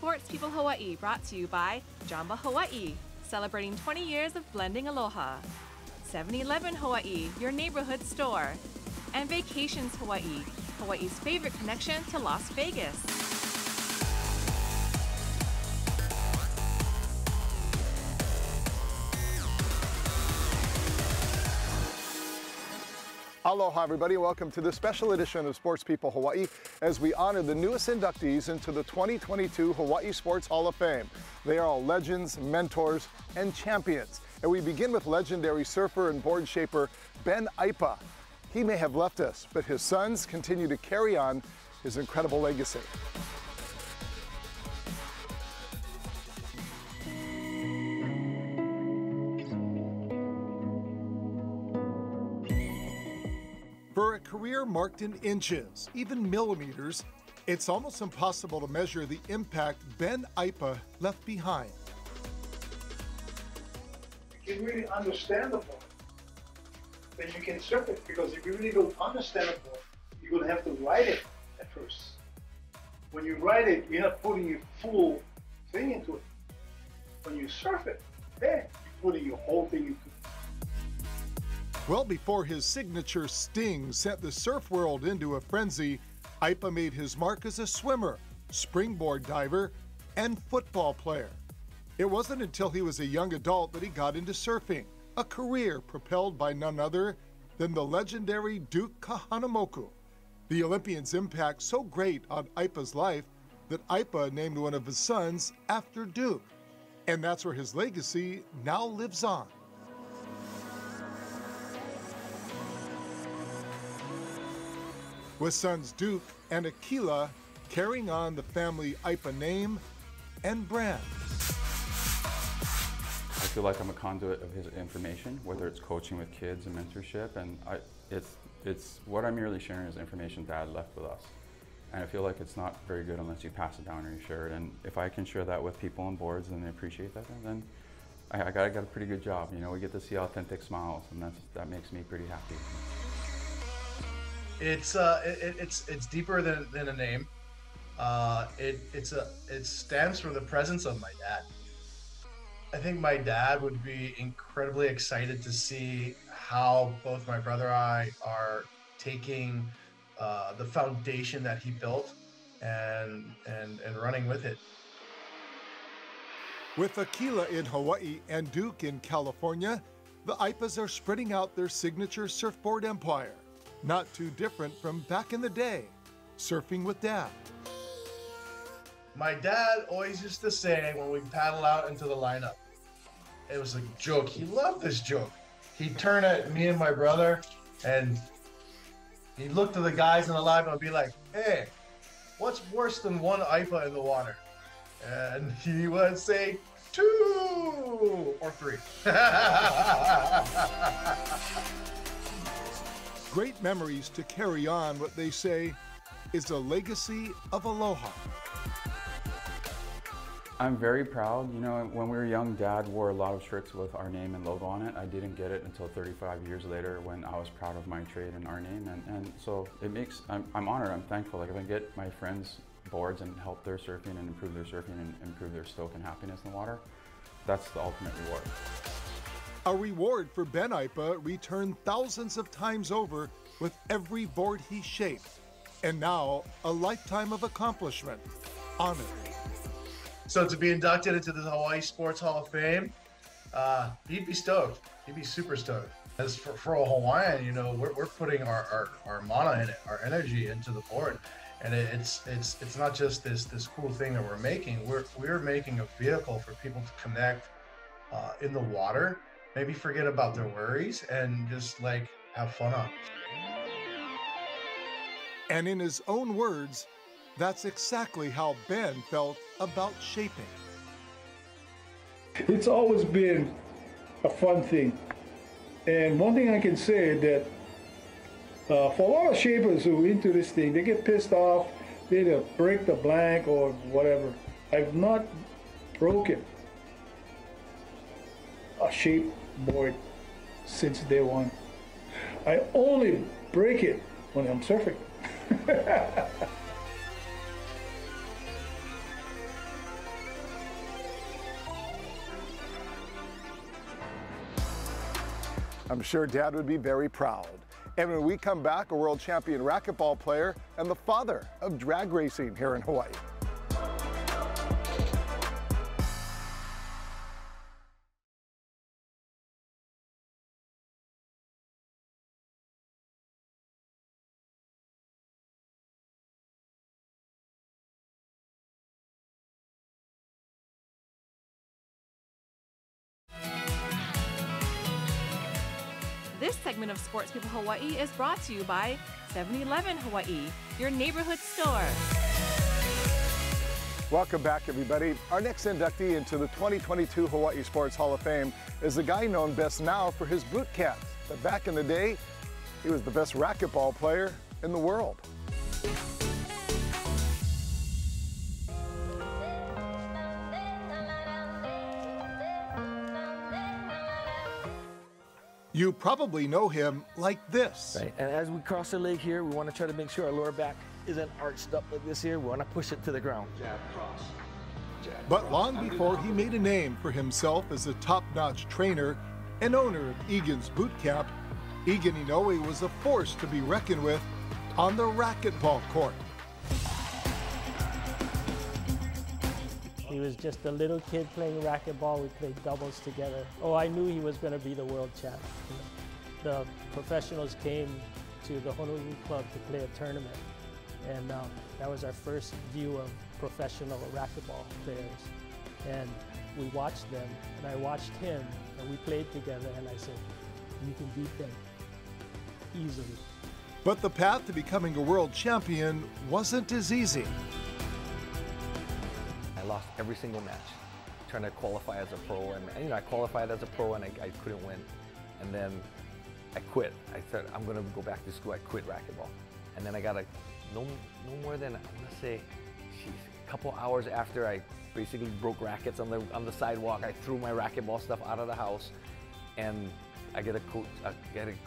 Sports People Hawaii, brought to you by Jamba Hawaii, celebrating 20 years of blending aloha. 7-Eleven Hawaii, your neighborhood store. And Vacations Hawaii, Hawaii's favorite connection to Las Vegas. Aloha everybody, welcome to this special edition of Sports People Hawaii as we honor the newest inductees into the 2022 Hawaii Sports Hall of Fame. They are all legends, mentors, and champions. And we begin with legendary surfer and board shaper Ben Aipa. He may have left us, but his sons continue to carry on his incredible legacy. For a career marked in inches, even millimeters, it's almost impossible to measure the impact Ben Aipa left behind. You can really understand the board, then you can surf it, because if you really don't understand the board, you're going to have to ride it at first. When you ride it, you're not putting your full thing into it. When you surf it, then you're putting your whole thing into it. Well before his signature sting sent the surf world into a frenzy, Aipa made his mark as a swimmer, springboard diver, and football player. It wasn't until he was a young adult that he got into surfing, a career propelled by none other than the legendary Duke Kahanamoku. The Olympian's impact so great on Aipa's life that Aipa named one of his sons after Duke. And that's where his legacy now lives on. With sons Duke and Akila carrying on the family Aipa name and brand. I feel like I'm a conduit of his information, whether it's coaching with kids and mentorship, and it's what I'm merely sharing is information Dad left with us. And I feel like it's not very good unless you pass it down or you share it. And if I can share that with people on boards and they appreciate that, then I got a pretty good job. You know, we get to see authentic smiles, and that makes me pretty happy. It's deeper than a name. It stands for the presence of my dad. I think my dad would be incredibly excited to see how both my brother and I are taking the foundation that he built and running with it. With Akila in Hawaii and Duke in California, the Aipas are spreading out their signature surfboard empire. Not too different from back in the day, surfing with Dad. My dad always used to say when we paddle out into the lineup, it was a joke. He loved this joke. He'd turn at me and my brother and he'd look to the guys in the lineup and be like, hey, what's worse than one Aipa in the water? And he would say 2 or 3. Great memories to carry on what they say is a legacy of aloha. I'm very proud. You know, when we were young, Dad wore a lot of shirts with our name and logo on it. I didn't get it until 35 years later when I was proud of my trade and our name. And so it makes, I'm honored, I'm thankful. Like if I get my friends boards and help their surfing and improve their surfing and improve their stoke and happiness in the water, that's the ultimate reward. A reward for Ben Aipa returned thousands of times over with every board he shaped. And now, a lifetime of accomplishment. Honored. So to be inducted into the Hawaii Sports Hall of Fame, he'd be stoked. He'd be super stoked. As for a Hawaiian, you know, we're putting our mana in it, our energy into the board. And it's not just this cool thing that we're making. We're making a vehicle for people to connect in the water, maybe forget about their worries and just like have fun on. And in his own words, that's exactly how Ben felt about shaping. It's always been a fun thing. And one thing I can say that for a lot of shapers who are into this thing, they get pissed off, they either break the blank or whatever. I've not broken a shape board since day one. I only break it when I'm surfing. I'm sure Dad would be very proud. And when we come back, a world champion racquetball player and the father of drag racing here in Hawaii. This segment of Sports People Hawaii is brought to you by 7-Eleven Hawaii, your neighborhood store. Welcome back, everybody. Our next inductee into the 2022 Hawaii Sports Hall of Fame is a guy known best now for his boot camps. But back in the day, he was the best racquetball player in the world. You probably know him like this. Right, and as we cross the leg here, we want to try to make sure our lower back isn't arched up like this here. We want to push it to the ground. Jab, cross. Jab, But long before he made a name for himself as a top-notch trainer and owner of Egan's Boot Camp, Iain Inouye was a force to be reckoned with on the racquetball court. He was just a little kid playing racquetball. We played doubles together. Oh, I knew he was going to be the world champ. The professionals came to the Honolulu club to play a tournament. And that was our first view of professional racquetball players. And we watched them, and I watched him, and we played together, and I said, you can beat them easily. But the path to becoming a world champion wasn't as easy. I lost every single match trying to qualify as a pro, and I qualified as a pro and I couldn't win. And then I quit. I said, I'm gonna go back to school. I quit racquetball. And then I got no more than, I wanna say, a couple hours after I basically broke rackets on the sidewalk. I threw my racquetball stuff out of the house, and I get a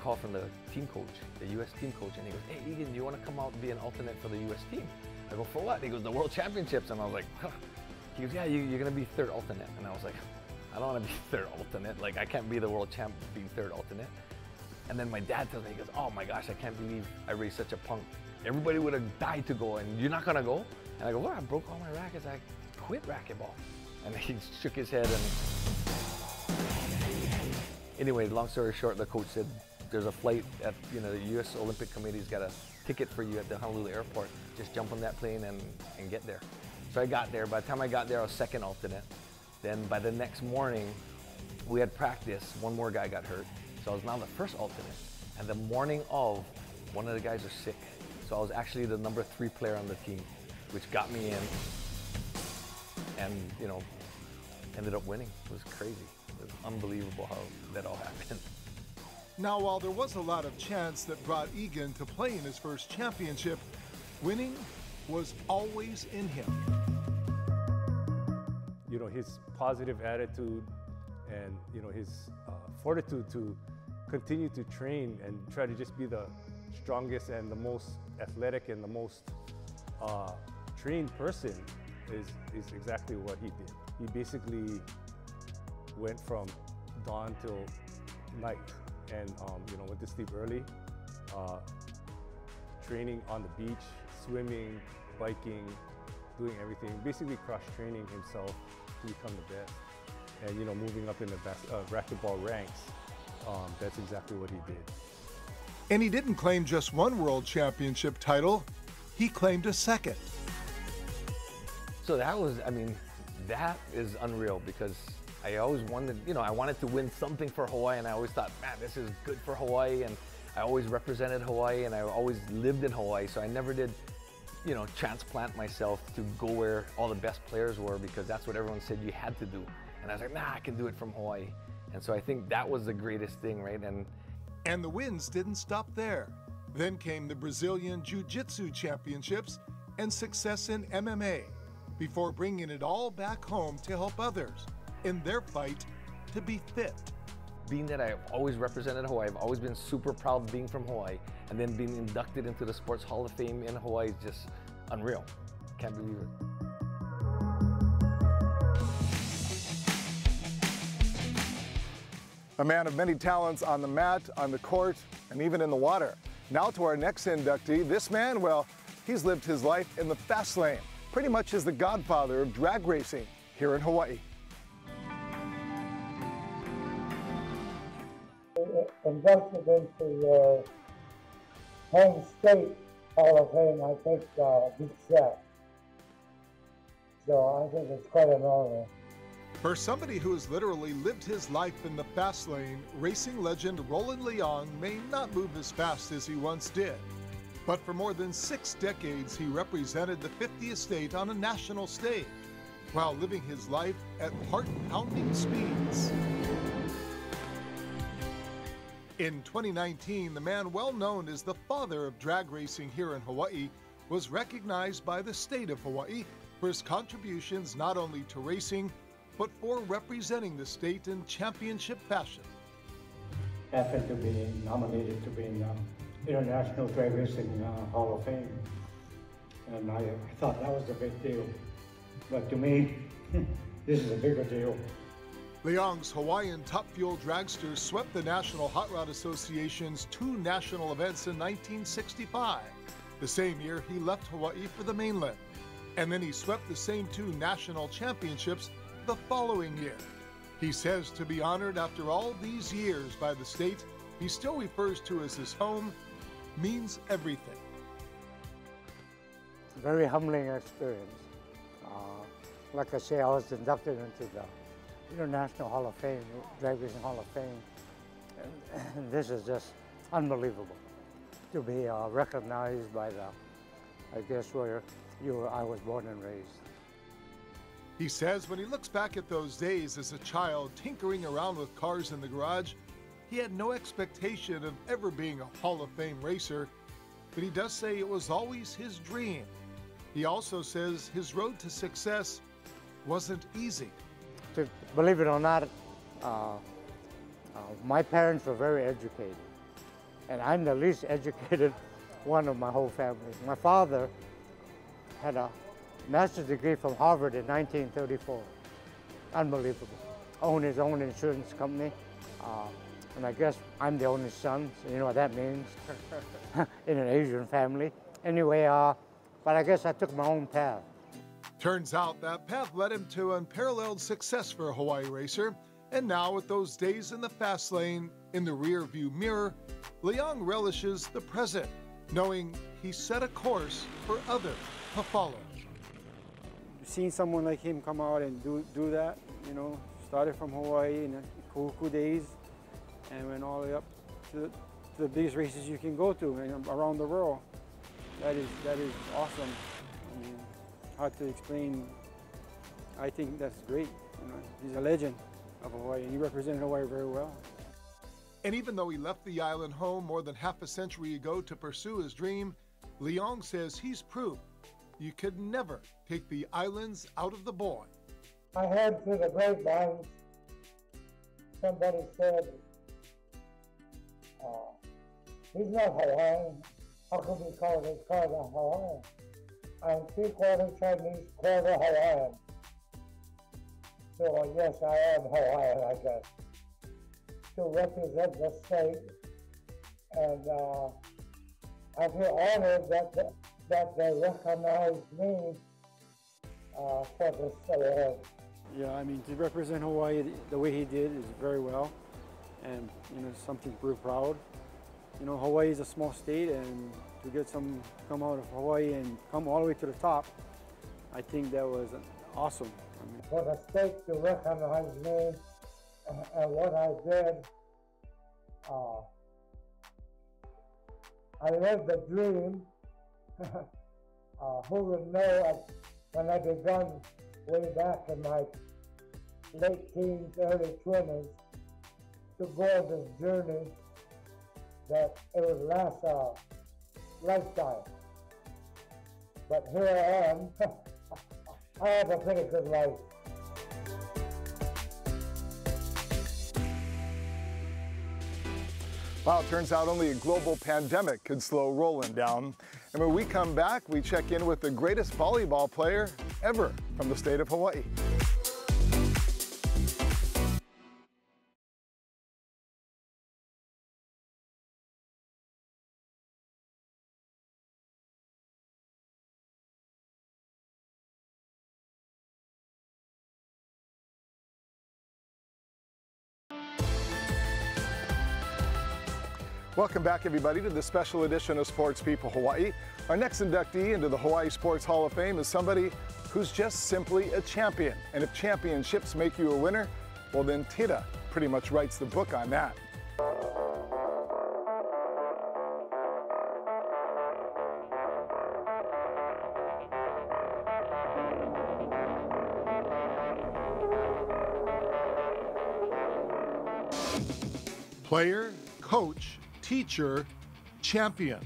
call from the team coach, the U.S. team coach, and he goes, hey, Iain, do you wanna come out and be an alternate for the U.S. team? I go, for what? He goes, the World Championships. And I was like, huh. He goes, yeah, you're gonna be third alternate. And I was like, I don't wanna be third alternate. Like, I can't be the world champ being third alternate. And then my dad tells me, he goes, oh my gosh, I can't believe I raised such a punk. Everybody would have died to go, and you're not gonna go? And I go, well, I broke all my rackets. I quit racquetball. And he shook his head. And anyway, long story short, the coach said, there's a flight at, the U.S. Olympic Committee's got a ticket for you at the Honolulu airport. Just jump on that plane and get there. So I got there. By the time I got there, I was second alternate. Then by the next morning, we had practice. One more guy got hurt. So I was now the first alternate. And the morning of, one of the guys was sick. So I was actually the number 3 player on the team, which got me in. And, ended up winning. It was crazy. It was unbelievable how that all happened. Now, while there was a lot of chance that brought Iain to play in his first championship, winning was always in him. His positive attitude and, his fortitude to continue to train and try to just be the strongest and the most athletic and the most trained person is exactly what he did. He basically went from dawn till night and went to sleep early, training on the beach, swimming, biking, doing everything, basically cross-training himself to become the best. And moving up in the racquetball ranks, that's exactly what he did. And he didn't claim just one world championship title, he claimed a second. So that was, that is unreal, because I always wanted, I wanted to win something for Hawaii, and I always thought, man, this is good for Hawaii, and I always represented Hawaii, and I always lived in Hawaii, so I never did, transplant myself to go where all the best players were, because that's what everyone said you had to do. And I was like, nah, I can do it from Hawaii. And so I think that was the greatest thing, right? And the wins didn't stop there. Then came the Brazilian Jiu-Jitsu Championships and success in MMA, before bringing it all back home to help others in their fight to be fit. Being that I've always represented Hawaii, I've always been super proud being from Hawaii, and then being inducted into the Sports Hall of Fame in Hawaii is just unreal. Can't believe it. A man of many talents on the mat, on the court, and even in the water. Now to our next inductee. This man, well, he's lived his life in the fast lane. Pretty much is the godfather of drag racing here in Hawaii. Inducted into the home state Hall of Fame, I think, Big Shaq. So I think it's quite an honor. For somebody who has literally lived his life in the fast lane, racing legend Roland Lin may not move as fast as he once did. But for more than 6 decades, he represented the 50th state on a national stage, while living his life at heart-pounding speeds. In 2019, the man well known as the father of drag racing here in Hawaii was recognized by the state of Hawaii for his contributions not only to racing, but for representing the state in championship fashion. Happened to be nominated to be in the International Drag Racing Hall of Fame. And I thought that was a big deal. But to me, this is a bigger deal. Liang's Hawaiian Top Fuel dragster swept the National Hot Rod Association's 2 national events in 1965. The same year, he left Hawaii for the mainland. And then he swept the same 2 national championships the following year. He says to be honored after all these years by the state he still refers to as his home means everything. Very humbling experience. Like I say, I was inducted into the International Hall of Fame, Drag Racing Hall of Fame. And this is just unbelievable to be recognized by the, I guess, where I was born and raised. He says when he looks back at those days as a child tinkering around with cars in the garage, he had no expectation of ever being a Hall of Fame racer, but he does say it was always his dream. He also says his road to success wasn't easy. Believe it or not, my parents were very educated, and I'm the least educated one of my whole family. My father had a master's degree from Harvard in 1934. Unbelievable. Owned his own insurance company, and I guess I'm the only son, so you know what that means in an Asian family. Anyway, but I guess I took my own path. Turns out that path led him to unparalleled success for a Hawaii racer, and now with those days in the fast lane in the rear view mirror, Liang relishes the present, knowing he set a course for others to follow. Seeing someone like him come out and do that, you know, started from Hawaii in the Kohuku days and went all the way up to the biggest races you can go to and around the world. That is awesome. I mean, hard to explain. I think that's great. You know, he's a legend of Hawaii, and he represented Hawaii very well. And even though he left the island home more than half a century ago to pursue his dream, Liang says he's proof you could never take the islands out of the boy. I heard through the grapevines, somebody said, he's not Hawaiian. How can we call his father Hawaiian? I'm 3/4 Chinese, 1/4 Hawaiian. So yes, I am Hawaiian, I guess, to represent the state. And I feel honored that they recognize me for this award. Yeah, I mean, to represent Hawaii the way he did is very well, and you know, something to be proud. You know, Hawaii is a small state, and to get come out of Hawaii and come all the way to the top, I think that was awesome. I mean, for the state to recognize me and what I did, I lived the dream. Who would know when I began way back in my late teens, early 20s, to go on this journey that it would last a lifetime. But here I am. I have a pretty good life. Well, it turns out only a global pandemic could slow Roland down. And when we come back, we check in with the greatest volleyball player ever from the state of Hawaii. Welcome back, everybody, to this special edition of Sports People Hawaii. Our next inductee into the Hawaii Sports Hall of Fame is somebody who's just simply a champion. And if championships make you a winner, well then Tita pretty much writes the book on that. Player, coach, teacher, champion.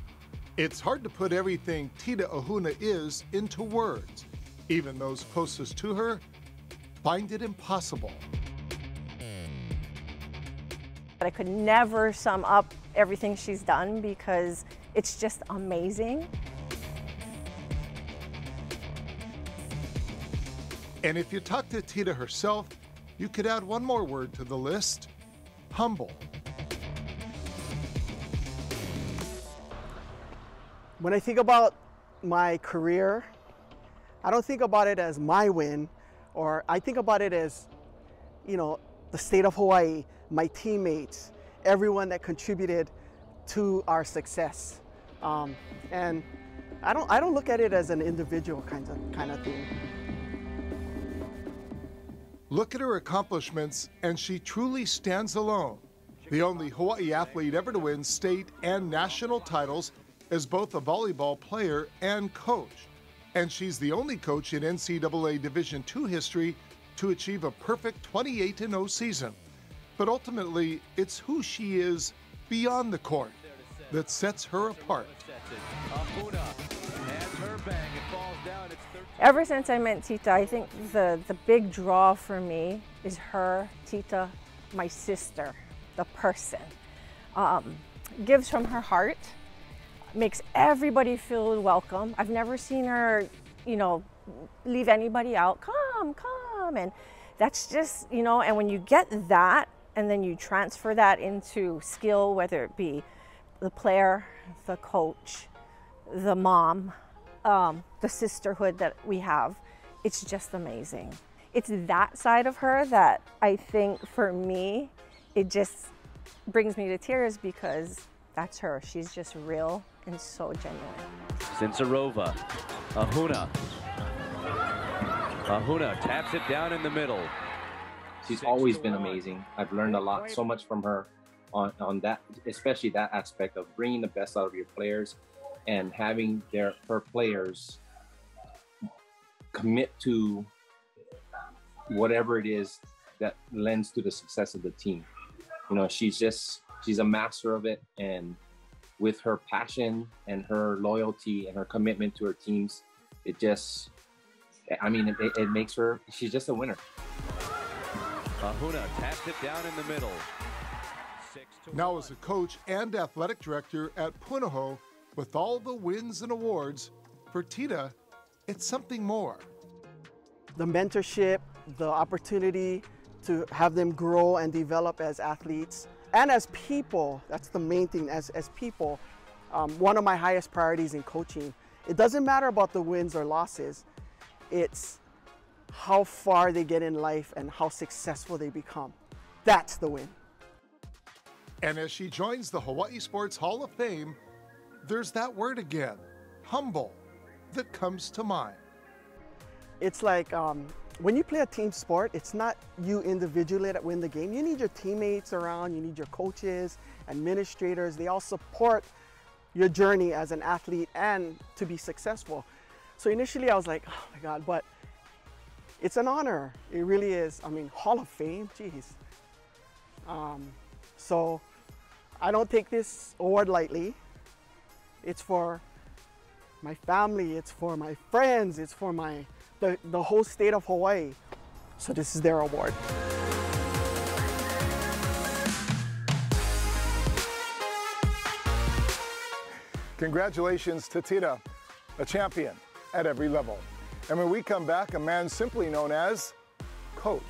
It's hard to put everything Tita Ahuna is into words. Even those closest to her find it impossible. I could never sum up everything she's done because it's just amazing. And if you talk to Tita herself, you could add one more word to the list: humble. When I think about my career, I don't think about it as my win, or I think about it as, you know, the state of Hawaii, my teammates, everyone that contributed to our success. And I don't look at it as an individual kind of thing. Look at her accomplishments, and she truly stands alone. The only Hawaii athlete ever to win state and national titles as both a volleyball player and coach. And she's the only coach in NCAA Division II history to achieve a perfect 28-0 season. But ultimately, it's who she is beyond the court that sets her apart. Ever since I met Tita, I think the big draw for me is her, Tita, my sister, the person. Gives from her heart, makes everybody feel welcome. I've never seen her, you know, leave anybody out. Come, come. And that's just, you know, and when you get that and then you transfer that into skill, whether it be the player, the coach, the mom, the sisterhood that we have, it's just amazing. It's that side of her that I think for me, it just brings me to tears because that's her. She's just real and so genuine. Sincerova, Ahuna. Ahuna taps it down in the middle. She's always been amazing. I've learned a lot, so much from her on that, especially that aspect of bringing the best out of your players and having her players commit to whatever it is that lends to the success of the team. You know, she's a master of it, and with her passion and her loyalty and her commitment to her teams, it just, I mean, it makes her, she's just a winner. Ahuna taps it down in the middle. Now as a coach and athletic director at Punahou, with all the wins and awards, for Tita, it's something more. The mentorship, the opportunity to have them grow and develop as athletes, and as people. That's the main thing, as people. One of my highest priorities in coaching, it doesn't matter about the wins or losses, it's how far they get in life and how successful they become. That's the win. And as she joins the Hawaii Sports Hall of Fame, there's that word again, humble, that comes to mind. It's like when you play a team sport, it's not you individually that win the game. You need your teammates around, you need your coaches, administrators. They all support your journey as an athlete and to be successful. So initially I was like, oh my God, but it's an honor. It really is. I mean, Hall of Fame, geez. So I don't take this award lightly. It's for my family, it's for my friends, it's for the whole state of Hawaii. So this is their award. Congratulations to Tita, a champion at every level. And when we come back, a man simply known as Coach.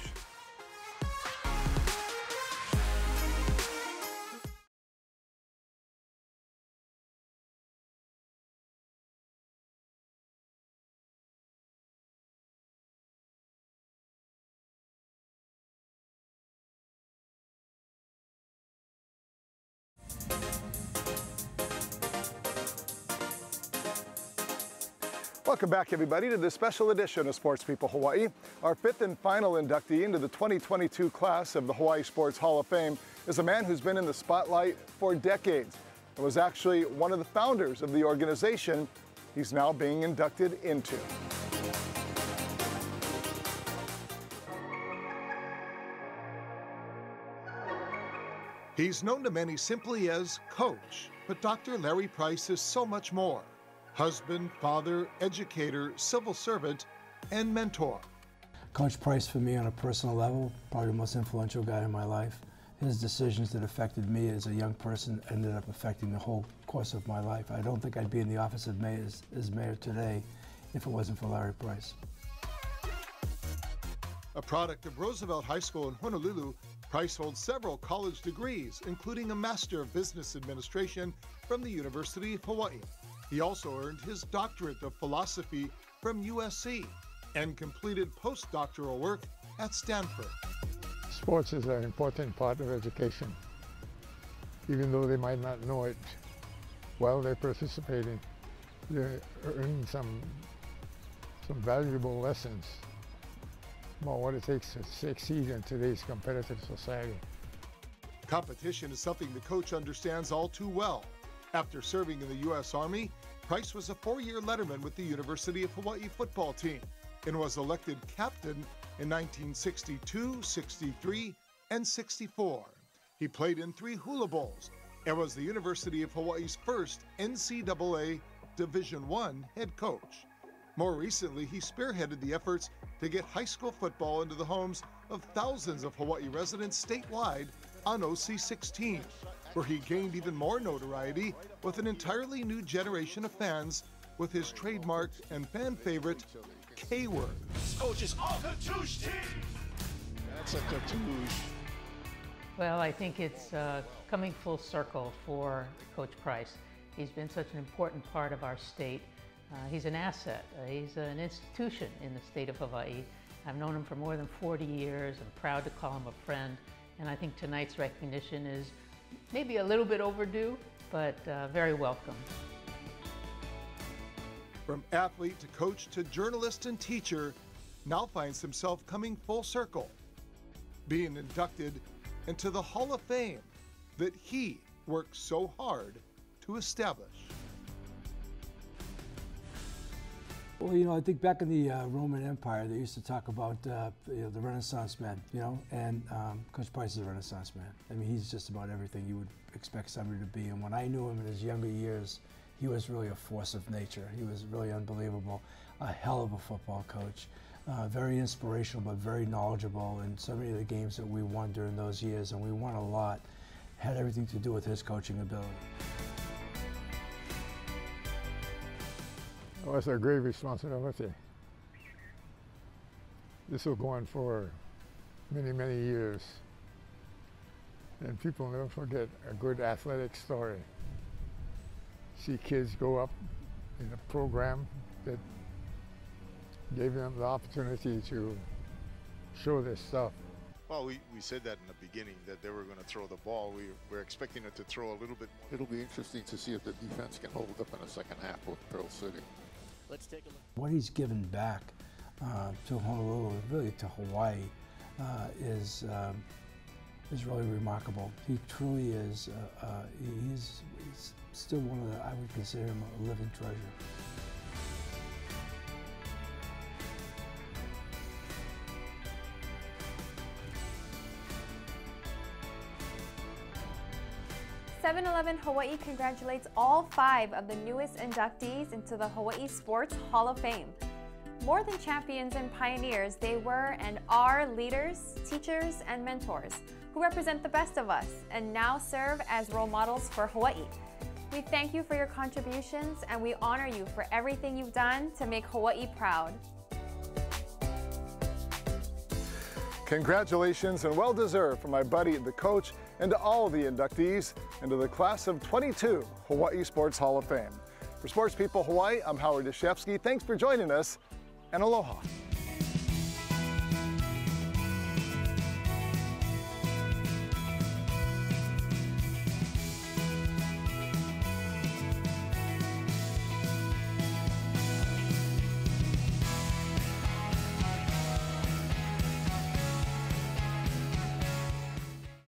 Welcome back, everybody, to this special edition of Sports People Hawaii. Our fifth and final inductee into the 2022 class of the Hawaii Sports Hall of Fame is a man who's been in the spotlight for decades and was actually one of the founders of the organization he's now being inducted into. He's known to many simply as Coach, but Dr. Larry Price is so much more. Husband, father, educator, civil servant, and mentor. Coach Price, for me on a personal level, probably the most influential guy in my life. His decisions that affected me as a young person ended up affecting the whole course of my life. I don't think I'd be in the office of mayor as mayor today if it wasn't for Larry Price. A product of Roosevelt High School in Honolulu, Price holds several college degrees, including a Master of Business Administration from the University of Hawaii. He also earned his doctorate of philosophy from USC and completed postdoctoral work at Stanford. Sports is an important part of education. Even though they might not know it while they're participating, they're earning some valuable lessons about what it takes to succeed in today's competitive society. Competition is something the coach understands all too well. After serving in the U.S. Army, Price was a 4-year letterman with the University of Hawaii football team and was elected captain in 1962, 63, and 64. He played in 3 Hula Bowls and was the University of Hawaii's first NCAA Division I head coach. More recently, he spearheaded the efforts to get high school football into the homes of thousands of Hawaii residents statewide on OC16, where he gained even more notoriety with an entirely new generation of fans with his trademark and fan favorite K-word. Coach is all cartouche team. That's a cartouche. Well, I think it's coming full circle for Coach Price. He's been such an important part of our state. He's an asset. He's an institution in the state of Hawaii. I've known him for more than 40 years. I'm proud to call him a friend. And I think tonight's recognition is maybe a little bit overdue, but very welcome. From athlete to coach to journalist and teacher, now finds himself coming full circle, being inducted into the Hall of Fame that he worked so hard to establish. Well, you know, I think back in the Roman Empire, they used to talk about the Renaissance man, and Coach Price is a Renaissance man. I mean, he's just about everything you would expect somebody to be. And when I knew him in his younger years, he was really a force of nature. He was really unbelievable, a hell of a football coach, very inspirational, but very knowledgeable. And so many of the games that we won during those years, and we won a lot, had everything to do with his coaching ability. Oh, it's a great responsibility. This will go on for many, many years. And people never forget a good athletic story. See kids go up in a program that gave them the opportunity to show their stuff. Well, we said that in the beginning, that they were going to throw the ball. We're expecting it to throw a little bit more. It'll be interesting to see if the defense can hold up in the second half with Pearl City. Let's take a look. What he's given back to Honolulu, really to Hawaii, is really remarkable. He truly is, he's still one of the, I would consider him a living treasure. Hawaii congratulates all 5 of the newest inductees into the Hawaii Sports Hall of Fame. More than champions and pioneers, they were and are leaders, teachers, and mentors who represent the best of us and now serve as role models for Hawaii. We thank you for your contributions and we honor you for everything you've done to make Hawaii proud. Congratulations and well-deserved for my buddy, the coach, and to all the inductees into the class of 22 Hawaii Sports Hall of Fame. For Sports People Hawaii, I'm Howard Deshevsky. Thanks for joining us, and aloha.